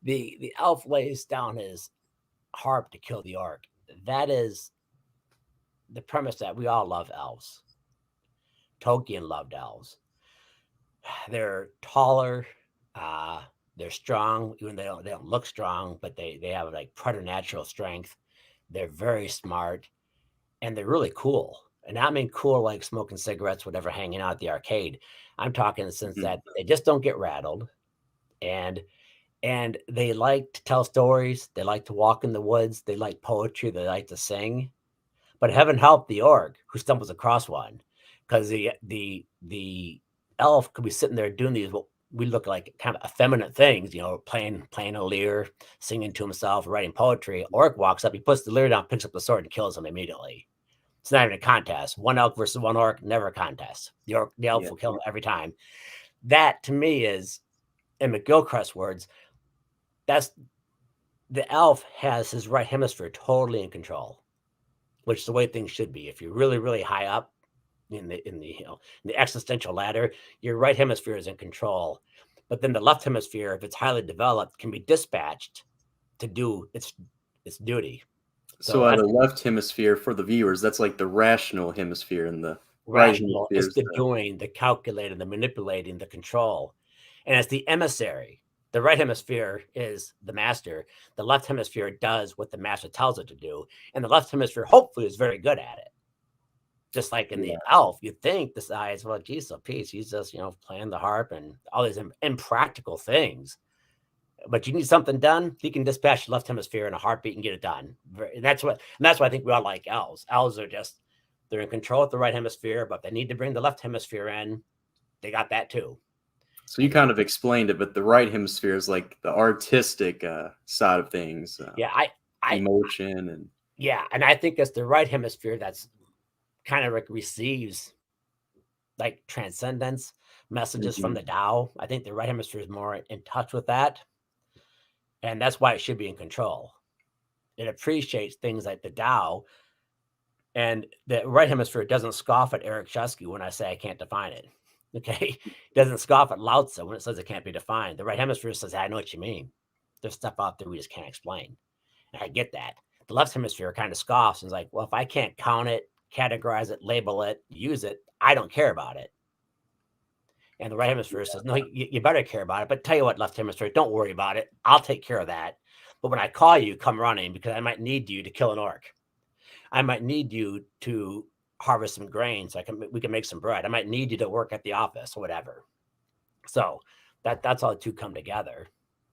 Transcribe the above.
The elf lays down his harp to kill the orc. That is the premise that we all love elves. Tolkien loved elves. They're taller, uh, they're strong, even they don't look strong, but they have like preternatural strength. They're very smart and they're really cool. And I mean cool like smoking cigarettes, whatever, hanging out at the arcade. I'm talking in the sense Mhm. that they just don't get rattled, and they like to tell stories. They like to walk in the woods. They like poetry. They like to sing. But heaven help the orc who stumbles across one, because the elf could be sitting there doing these what we look like kind of effeminate things, playing a lyre, singing to himself, writing poetry. Orc walks up, he puts the lyre down, picks up the sword, and kills him immediately. It's not even a contest. One elk versus one orc, never a contest. The elf Yeah. will kill him every time. That to me is, in McGilchrist's words, that's the elf has his right hemisphere totally in control, which is the way things should be. If you're really, really high up in the existential ladder, your right hemisphere is in control. But then the left hemisphere, if it's highly developed, can be dispatched to do its duty. So So that's the left hemisphere for the viewers, that's like the rational hemisphere, and the right rational. hemisphere It's is the the doing, the calculating, the manipulating, the control. And as the emissary, the right hemisphere is the master. The left hemisphere does what the master tells it to do. And the left hemisphere hopefully is very good at it. Just like in the yeah. elf, you think this guy is, well, geez, so peace. He's just, playing the harp and all these impractical things. But you need something done, he can dispatch the left hemisphere in a heartbeat and get it done. And that's why I think we all like elves. Elves are just, they're in control with the right hemisphere, but they need to bring the left hemisphere in. They got that too. So you And kind of explained it, but the right hemisphere is like the artistic side of things, yeah, I, emotion, and yeah, and I think it's the right hemisphere that's kind of like receives like transcendence messages from Mhm. the Tao. I think the right hemisphere is more in touch with that, and that's why it should be in control. It appreciates things like the Tao, and the right hemisphere doesn't scoff at Eric Chesky when I say I can't define it. Okay, it doesn't scoff at Lao Tzu when it says it can't be defined. The right hemisphere says, I know what you mean. There's stuff out there we just can't explain. And I get that. The left hemisphere kind of scoffs and is like, well, if I can't count it, categorize it, label it, use it, I don't care about it. And the right hemisphere says, no, you better care about it. But tell you what, left hemisphere, don't worry about it. I'll take care of that. But when I call you, come running, because I might need you to kill an orc. I might need you to harvest some grain so we can make some bread. I might need you to work at the office or whatever. So that's all the two come together.